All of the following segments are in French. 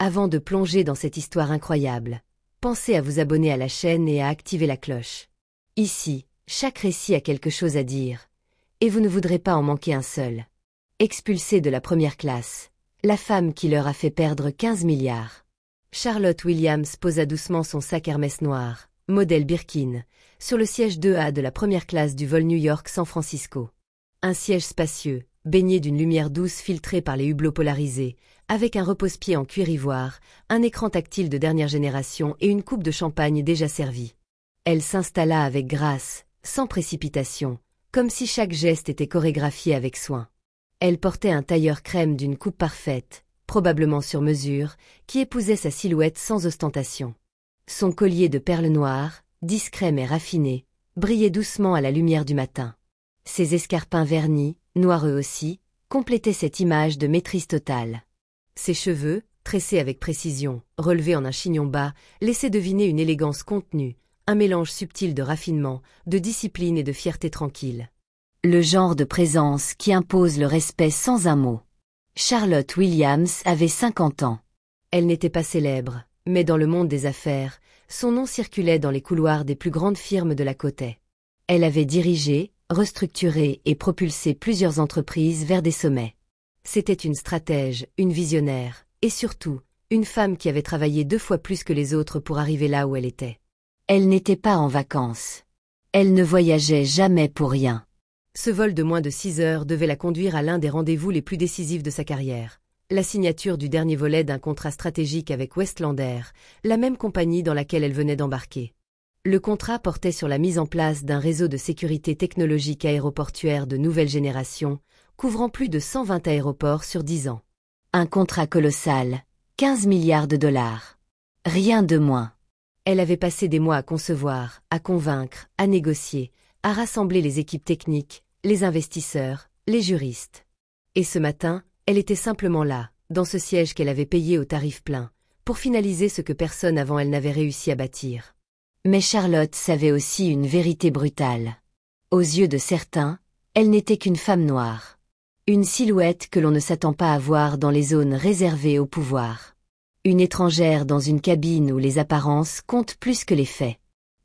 Avant de plonger dans cette histoire incroyable, pensez à vous abonner à la chaîne et à activer la cloche. Ici, chaque récit a quelque chose à dire, et vous ne voudrez pas en manquer un seul. Expulsée de la première classe, la femme qui leur a fait perdre 15 milliards. Charlotte Williams posa doucement son sac Hermès noir, modèle Birkin, sur le siège 2A de la première classe du vol New York-San Francisco. Un siège spacieux, baigné d'une lumière douce filtrée par les hublots polarisés, avec un repose-pied en cuir ivoire, un écran tactile de dernière génération et une coupe de champagne déjà servie. Elle s'installa avec grâce, sans précipitation, comme si chaque geste était chorégraphié avec soin. Elle portait un tailleur crème d'une coupe parfaite, probablement sur mesure, qui épousait sa silhouette sans ostentation. Son collier de perles noires, discret mais raffiné, brillait doucement à la lumière du matin. Ses escarpins vernis, noirs eux aussi, complétaient cette image de maîtrise totale. Ses cheveux, tressés avec précision, relevés en un chignon bas, laissaient deviner une élégance contenue, un mélange subtil de raffinement, de discipline et de fierté tranquille. Le genre de présence qui impose le respect sans un mot. Charlotte Williams avait 50 ans. Elle n'était pas célèbre, mais dans le monde des affaires, son nom circulait dans les couloirs des plus grandes firmes de la côte Est. Elle avait dirigé, restructuré et propulsé plusieurs entreprises vers des sommets. C'était une stratège, une visionnaire, et surtout, une femme qui avait travaillé 2 fois plus que les autres pour arriver là où elle était. Elle n'était pas en vacances. Elle ne voyageait jamais pour rien. Ce vol de moins de 6 heures devait la conduire à l'un des rendez-vous les plus décisifs de sa carrière. La signature du dernier volet d'un contrat stratégique avec Westlander, la même compagnie dans laquelle elle venait d'embarquer. Le contrat portait sur la mise en place d'un réseau de sécurité technologique aéroportuaire de nouvelle génération, couvrant plus de 120 aéroports sur 10 ans. Un contrat colossal, 15 milliards de dollars. Rien de moins. Elle avait passé des mois à concevoir, à convaincre, à négocier, à rassembler les équipes techniques, les investisseurs, les juristes. Et ce matin, elle était simplement là, dans ce siège qu'elle avait payé au tarif plein, pour finaliser ce que personne avant elle n'avait réussi à bâtir. Mais Charlotte savait aussi une vérité brutale. Aux yeux de certains, elle n'était qu'une femme noire. Une silhouette que l'on ne s'attend pas à voir dans les zones réservées au pouvoir. Une étrangère dans une cabine où les apparences comptent plus que les faits.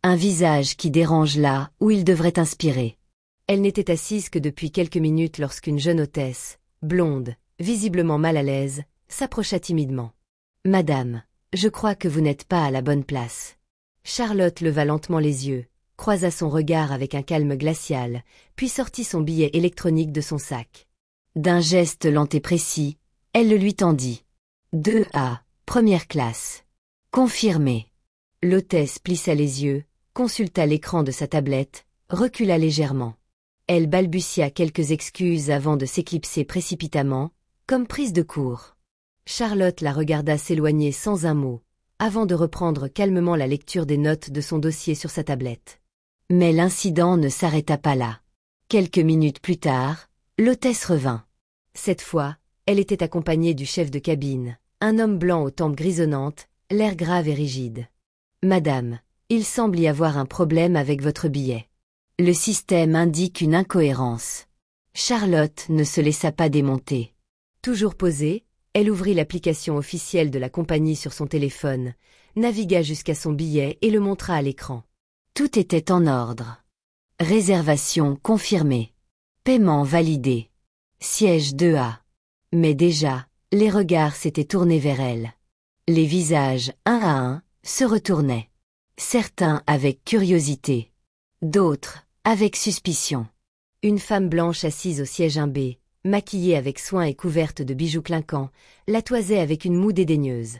Un visage qui dérange là où il devrait inspirer. Elle n'était assise que depuis quelques minutes lorsqu'une jeune hôtesse, blonde, visiblement mal à l'aise, s'approcha timidement. « Madame, je crois que vous n'êtes pas à la bonne place. » Charlotte leva lentement les yeux, croisa son regard avec un calme glacial, puis sortit son billet électronique de son sac. D'un geste lent et précis, elle le lui tendit. 2A, première classe. Confirmé. L'hôtesse plissa les yeux, consulta l'écran de sa tablette, recula légèrement. Elle balbutia quelques excuses avant de s'éclipser précipitamment, comme prise de court. Charlotte la regarda s'éloigner sans un mot, avant de reprendre calmement la lecture des notes de son dossier sur sa tablette. Mais l'incident ne s'arrêta pas là. Quelques minutes plus tard, l'hôtesse revint. Cette fois, elle était accompagnée du chef de cabine, un homme blanc aux tempes grisonnantes, l'air grave et rigide. « Madame, il semble y avoir un problème avec votre billet. Le système indique une incohérence. » Charlotte ne se laissa pas démonter. Toujours posée, elle ouvrit l'application officielle de la compagnie sur son téléphone, navigua jusqu'à son billet et le montra à l'écran. Tout était en ordre. Réservation confirmée. Paiement validé. Siège 2A. Mais déjà, les regards s'étaient tournés vers elle. Les visages, un à un, se retournaient. Certains avec curiosité. D'autres, avec suspicion. Une femme blanche assise au siège 1B, maquillée avec soin et couverte de bijoux clinquants, la toisait avec une moue dédaigneuse.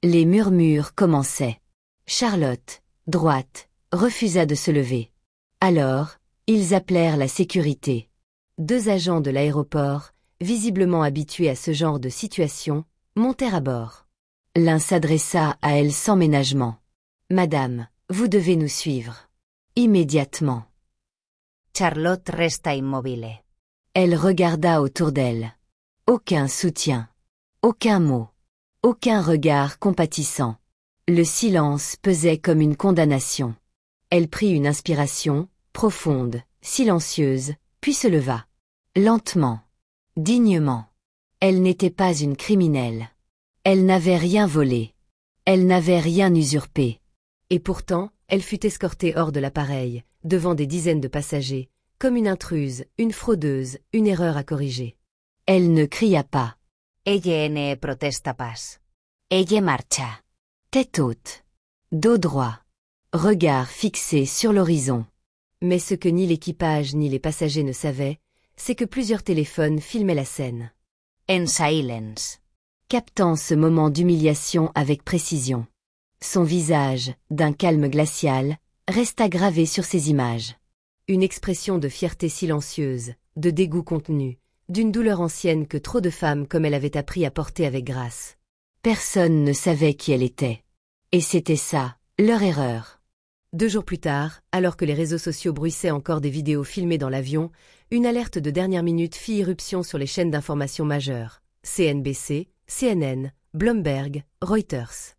Les murmures commençaient. Charlotte, droite, refusa de se lever. Alors, ils appelèrent la sécurité. 2 agents de l'aéroport, visiblement habitués à ce genre de situation, montèrent à bord. L'un s'adressa à elle sans ménagement. « Madame, vous devez nous suivre. » Immédiatement. Charlotte resta immobile. Elle regarda autour d'elle. Aucun soutien. Aucun mot. Aucun regard compatissant. Le silence pesait comme une condamnation. Elle prit une inspiration, profonde, silencieuse, puis se leva. Lentement. Dignement. Elle n'était pas une criminelle. Elle n'avait rien volé. Elle n'avait rien usurpé. Et pourtant, elle fut escortée hors de l'appareil, devant des dizaines de passagers, comme une intruse, une fraudeuse, une erreur à corriger. Elle ne cria pas. Ella ne protesta pas. Ella marcha. Tête haute. Dos droit. Regard fixé sur l'horizon. Mais ce que ni l'équipage ni les passagers ne savaient, c'est que plusieurs téléphones filmaient la scène. En silence. Captant ce moment d'humiliation avec précision. Son visage, d'un calme glacial, resta gravé sur ces images. Une expression de fierté silencieuse, de dégoût contenu, d'une douleur ancienne que trop de femmes comme elle avaient appris à porter avec grâce. Personne ne savait qui elle était. Et c'était ça, leur erreur. 2 jours plus tard, alors que les réseaux sociaux bruissaient encore des vidéos filmées dans l'avion, une alerte de dernière minute fit irruption sur les chaînes d'information majeures. CNBC, CNN, Bloomberg, Reuters.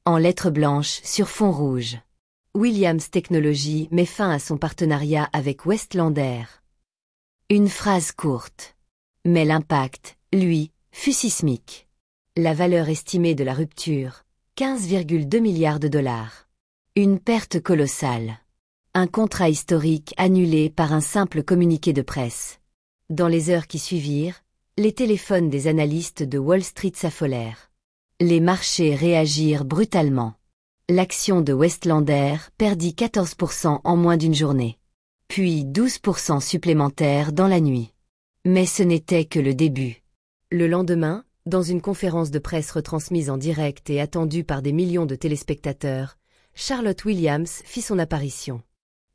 En lettres blanches sur fond rouge. Williams Technologies met fin à son partenariat avec Westlander. Une phrase courte. Mais l'impact, lui, fut sismique. La valeur estimée de la rupture, 15,2 milliards de dollars. Une perte colossale. Un contrat historique annulé par un simple communiqué de presse. Dans les heures qui suivirent, les téléphones des analystes de Wall Street s'affolèrent. Les marchés réagirent brutalement. L'action de Westlander perdit 14% en moins d'une journée. Puis 12% supplémentaires dans la nuit. Mais ce n'était que le début. Le lendemain, dans une conférence de presse retransmise en direct et attendue par des millions de téléspectateurs, Charlotte Williams fit son apparition.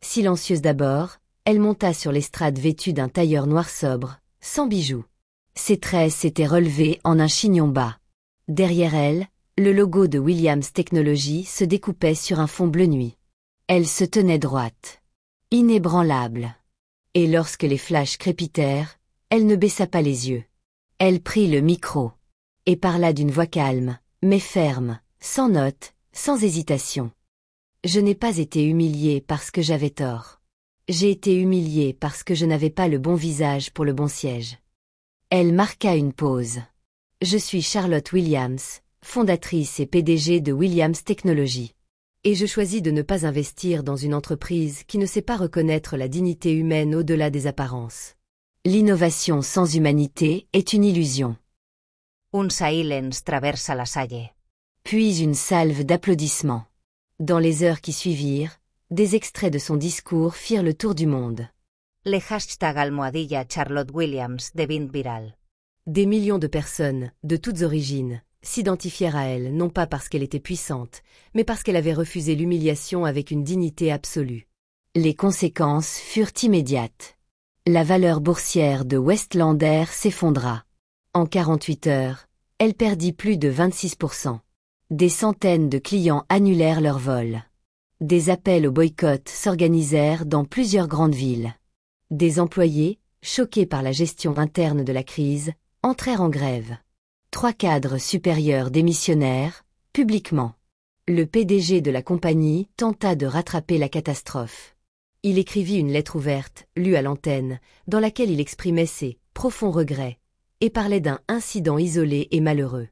Silencieuse d'abord, elle monta sur l'estrade vêtue d'un tailleur noir sobre, sans bijoux. Ses tresses étaient relevées en un chignon bas. Derrière elle, le logo de Williams Technologies se découpait sur un fond bleu nuit. Elle se tenait droite. Inébranlable. Et lorsque les flashs crépitèrent, elle ne baissa pas les yeux. Elle prit le micro. Et parla d'une voix calme, mais ferme, sans note, sans hésitation. Je n'ai pas été humiliée parce que j'avais tort. J'ai été humiliée parce que je n'avais pas le bon visage pour le bon siège. Elle marqua une pause. Je suis Charlotte Williams, fondatrice et PDG de Williams Technologies. Et je choisis de ne pas investir dans une entreprise qui ne sait pas reconnaître la dignité humaine au-delà des apparences. L'innovation sans humanité est une illusion. Un silence traversa la salle. Puis une salve d'applaudissements. Dans les heures qui suivirent, des extraits de son discours firent le tour du monde. Le hashtag almohadilla Charlotte Williams devint viral. Des millions de personnes, de toutes origines, s'identifièrent à elle non pas parce qu'elle était puissante, mais parce qu'elle avait refusé l'humiliation avec une dignité absolue. Les conséquences furent immédiates. La valeur boursière de Westlander s'effondra. En 48 heures, elle perdit plus de 26%. Des centaines de clients annulèrent leur vol. Des appels au boycott s'organisèrent dans plusieurs grandes villes. Des employés, choqués par la gestion interne de la crise, entrèrent en grève. 3 cadres supérieurs démissionnèrent, publiquement. Le PDG de la compagnie tenta de rattraper la catastrophe. Il écrivit une lettre ouverte, lue à l'antenne, dans laquelle il exprimait ses profonds regrets, et parlait d'un incident isolé et malheureux.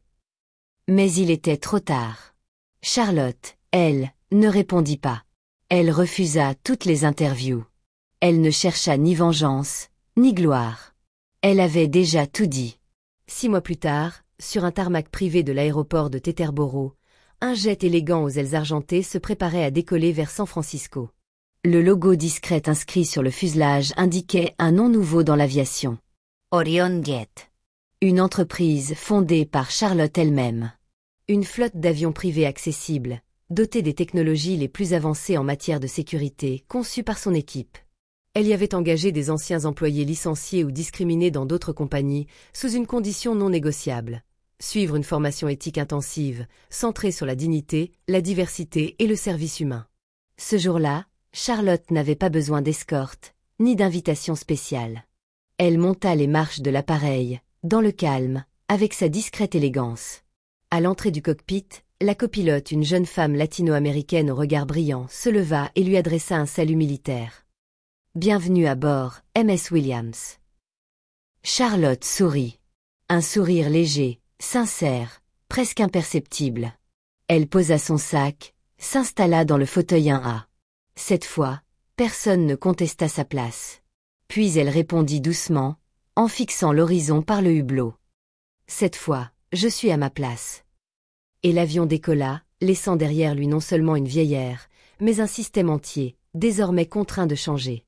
Mais il était trop tard. Charlotte, elle, ne répondit pas. Elle refusa toutes les interviews. Elle ne chercha ni vengeance, ni gloire. Elle avait déjà tout dit. 6 mois plus tard, sur un tarmac privé de l'aéroport de Teterboro, un jet élégant aux ailes argentées se préparait à décoller vers San Francisco. Le logo discret inscrit sur le fuselage indiquait un nom nouveau dans l'aviation. Orion Jet. Une entreprise fondée par Charlotte elle-même. Une flotte d'avions privés accessibles, dotée des technologies les plus avancées en matière de sécurité, conçue par son équipe. Elle y avait engagé des anciens employés licenciés ou discriminés dans d'autres compagnies, sous une condition non négociable. Suivre une formation éthique intensive, centrée sur la dignité, la diversité et le service humain. Ce jour-là, Charlotte n'avait pas besoin d'escorte, ni d'invitation spéciale. Elle monta les marches de l'appareil, dans le calme, avec sa discrète élégance. À l'entrée du cockpit, la copilote, une jeune femme latino-américaine au regard brillant, se leva et lui adressa un salut militaire. Bienvenue à bord, MS Williams. Charlotte sourit. Un sourire léger, sincère, presque imperceptible. Elle posa son sac, s'installa dans le fauteuil 1A. Cette fois, personne ne contesta sa place. Puis elle répondit doucement, en fixant l'horizon par le hublot. Cette fois, je suis à ma place. Et l'avion décolla, laissant derrière lui non seulement une vieille ère, mais un système entier, désormais contraint de changer.